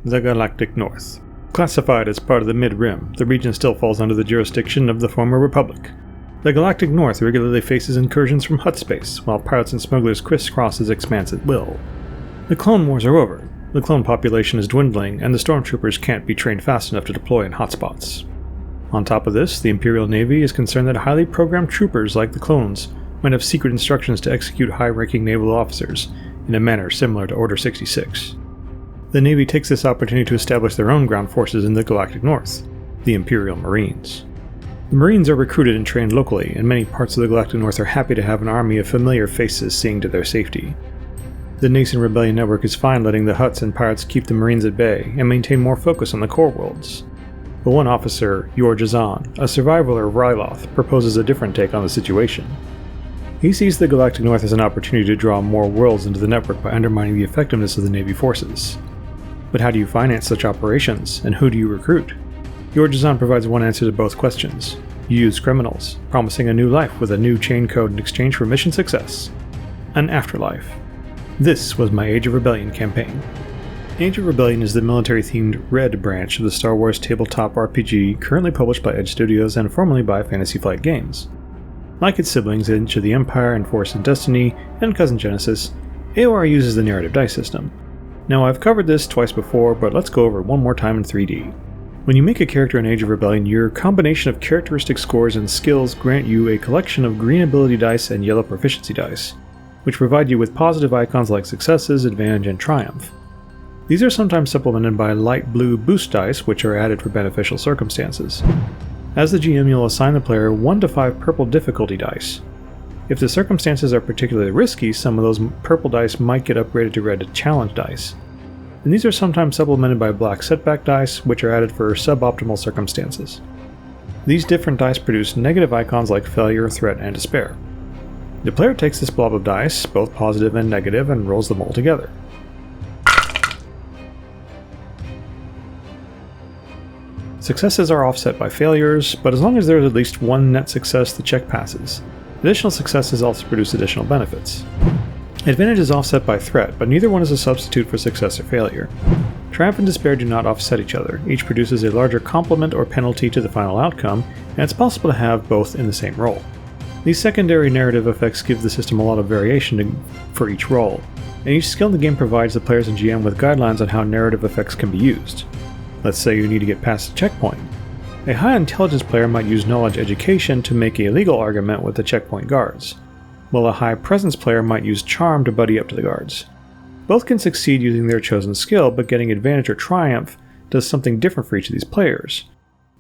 The Galactic North. Classified as part of the Mid-Rim, the region still falls under the jurisdiction of the former Republic. The Galactic North regularly faces incursions from Hutt space, while pirates and smugglers crisscross its expanse at will. The Clone Wars are over. The clone population is dwindling, and the stormtroopers can't be trained fast enough to deploy in hotspots. On top of this, the Imperial Navy is concerned that highly programmed troopers like the clones might have secret instructions to execute high-ranking naval officers in a manner similar to Order 66. The Navy takes this opportunity to establish their own ground forces in the Galactic North, the Imperial Marines. The Marines are recruited and trained locally, and many parts of the Galactic North are happy to have an army of familiar faces seeing to their safety. The nascent rebellion network is fine letting the Hutts and pirates keep the Marines at bay and maintain more focus on the core worlds. But one officer, Yor Jazan, a survivor of Ryloth, proposes a different take on the situation. He sees the Galactic North as an opportunity to draw more worlds into the network by undermining the effectiveness of the Navy forces. But how do you finance such operations, and who do you recruit? Yor Jazan provides one answer to both questions. You use criminals, promising a new life with a new chain code in exchange for mission success. An afterlife. This was my Age of Rebellion campaign. Age of Rebellion is the military-themed Red branch of the Star Wars tabletop RPG currently published by Edge Studios and formerly by Fantasy Flight Games. Like its siblings Age of the Empire and Force and Destiny and Cousin Genesis, AOR uses the narrative dice system. Now I've covered this twice before, but let's go over it one more time in 3D. When you make a character in Age of Rebellion, your combination of characteristic scores and skills grant you a collection of green ability dice and yellow proficiency dice, which provide you with positive icons like successes, advantage, and triumph. These are sometimes supplemented by light blue boost dice, which are added for beneficial circumstances. As the GM, you'll assign the player 1 to 5 purple difficulty dice. If the circumstances are particularly risky, some of those purple dice might get upgraded to red challenge dice. And these are sometimes supplemented by black setback dice, which are added for suboptimal circumstances. These different dice produce negative icons like failure, threat, and despair. The player takes this blob of dice, both positive and negative, and rolls them all together. Successes are offset by failures, but as long as there is at least one net success, the check passes. Additional successes also produce additional benefits. Advantage is offset by threat, but neither one is a substitute for success or failure. Triumph and despair do not offset each other. Each produces a larger complement or penalty to the final outcome, and it's possible to have both in the same roll. These secondary narrative effects give the system a lot of variation for each roll, and each skill in the game provides the players and GM with guidelines on how narrative effects can be used. Let's say you need to get past a checkpoint. A high intelligence player might use knowledge education to make a legal argument with the checkpoint guards, while a high presence player might use charm to buddy up to the guards. Both can succeed using their chosen skill, but getting advantage or triumph does something different for each of these players.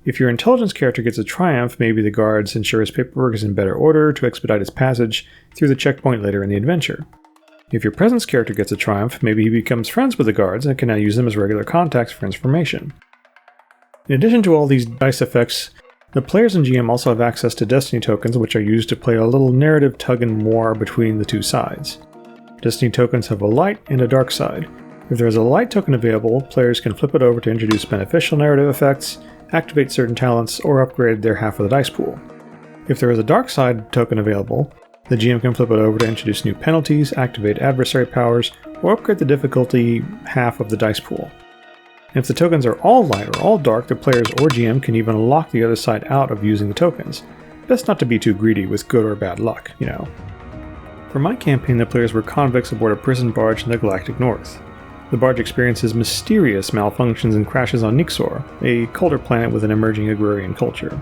If your intelligence character gets a triumph, maybe the guards ensure his paperwork is in better order to expedite his passage through the checkpoint later in the adventure. If your presence character gets a triumph, maybe he becomes friends with the guards and can now use them as regular contacts for information. In addition to all these dice effects, the players and GM also have access to Destiny tokens, which are used to play a little narrative tug-and-war between the two sides. Destiny tokens have a light and a dark side. If there is a light token available, players can flip it over to introduce beneficial narrative effects, activate certain talents, or upgrade their half of the dice pool. If there is a dark side token available, the GM can flip it over to introduce new penalties, activate adversary powers, or upgrade the difficulty half of the dice pool. And if the tokens are all light or all dark, the players or GM can even lock the other side out of using the tokens. Best not to be too greedy with good or bad luck, you know. For my campaign, the players were convicts aboard a prison barge in the Galactic North. The barge experiences mysterious malfunctions and crashes on Nixor, a colder planet with an emerging agrarian culture.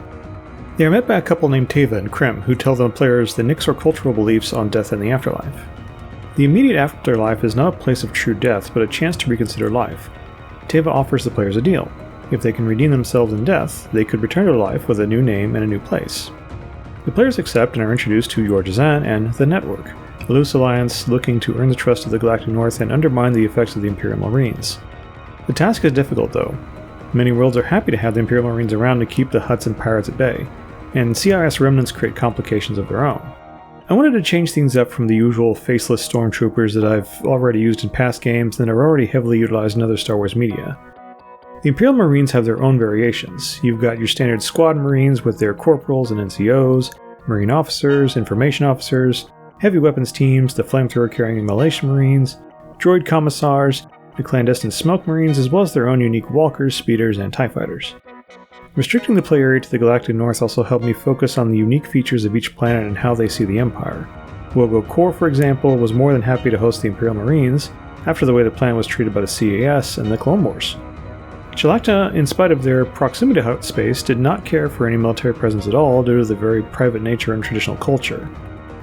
They are met by a couple named Teva and Krem, who tell the players the Nixor cultural beliefs on death and the afterlife. The immediate afterlife is not a place of true death, but a chance to reconsider life. Teva offers the players a deal. If they can redeem themselves in death, they could return to life with a new name and a new place. The players accept and are introduced to Yor Jazan and the Network, a loose alliance looking to earn the trust of the Galactic North and undermine the effects of the Imperial Marines. The task is difficult though. Many worlds are happy to have the Imperial Marines around to keep the Hutts and pirates at bay, and CIS remnants create complications of their own. I wanted to change things up from the usual faceless stormtroopers that I've already used in past games and are already heavily utilized in other Star Wars media. The Imperial Marines have their own variations. You've got your standard squad Marines with their corporals and NCOs, Marine officers, information officers, heavy weapons teams, the flamethrower carrying Malaysian Marines, droid commissars, the clandestine smoke marines, as well as their own unique walkers, speeders, and TIE fighters. Restricting the play area to the galactic north also helped me focus on the unique features of each planet and how they see the Empire. Wogo Core, for example, was more than happy to host the Imperial Marines after the way the planet was treated by the CAS and the Clone Wars. Chalacta, in spite of their proximity to space, did not care for any military presence at all due to the very private nature and traditional culture.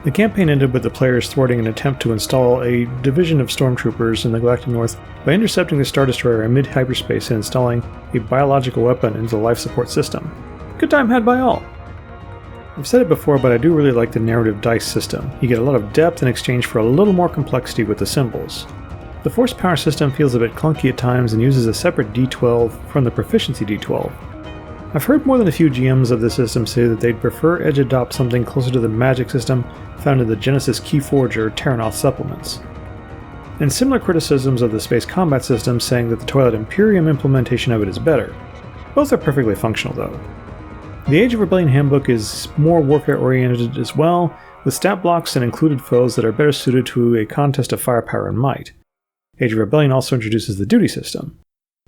The campaign ended with the players thwarting an attempt to install a division of stormtroopers in the Galactic North by intercepting the Star Destroyer in mid-hyperspace and installing a biological weapon into the life support system. Good time had by all! I've said it before, but I do really like the narrative dice system. You get a lot of depth in exchange for a little more complexity with the symbols. The force power system feels a bit clunky at times and uses a separate D12 from the proficiency D12. I've heard more than a few GMs of the system say that they'd prefer Edge adopt something closer to the magic system found in the Genesis Keyforge or Terranoth supplements. And similar criticisms of the space combat system, saying that the Twilight Imperium implementation of it is better. Both are perfectly functional though. The Age of Rebellion handbook is more warfare oriented as well, with stat blocks and included foes that are better suited to a contest of firepower and might. Age of Rebellion also introduces the duty system.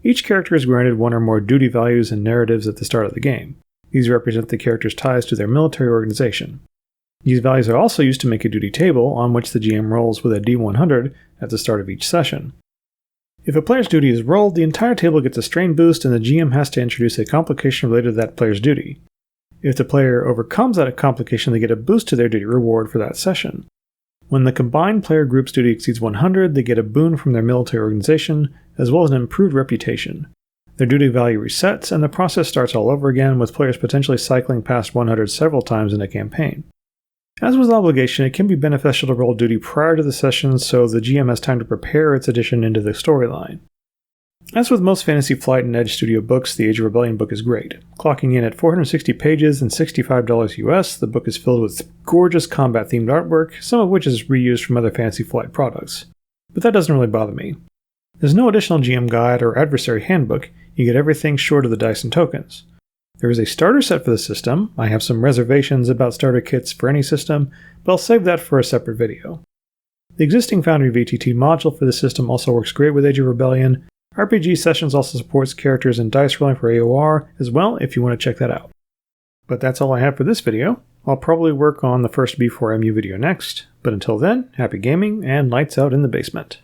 Each character is granted one or more duty values and narratives at the start of the game. These represent the character's ties to their military organization. These values are also used to make a duty table on which the GM rolls with a D100 at the start of each session. If a player's duty is rolled, the entire table gets a strain boost and the GM has to introduce a complication related to that player's duty. If the player overcomes that complication, they get a boost to their duty reward for that session. When the combined player group's duty exceeds 100, they get a boon from their military organization, as well as an improved reputation. Their duty value resets, and the process starts all over again, with players potentially cycling past 100 several times in a campaign. As with obligation, it can be beneficial to roll duty prior to the session so the GM has time to prepare its addition into the storyline. As with most Fantasy Flight and Edge Studio books, the Age of Rebellion book is great. Clocking in at 460 pages and $65 US, the book is filled with gorgeous combat-themed artwork, some of which is reused from other Fantasy Flight products. But that doesn't really bother me. There's no additional GM guide or adversary handbook, you get everything short of the dice and tokens. There is a starter set for the system. I have some reservations about starter kits for any system, but I'll save that for a separate video. The existing Foundry VTT module for the system also works great with Age of Rebellion. RPG Sessions also supports characters and dice rolling for AOR as well if you want to check that out. But that's all I have for this video. I'll probably work on the first B4MU video next, but until then, happy gaming and lights out in the basement.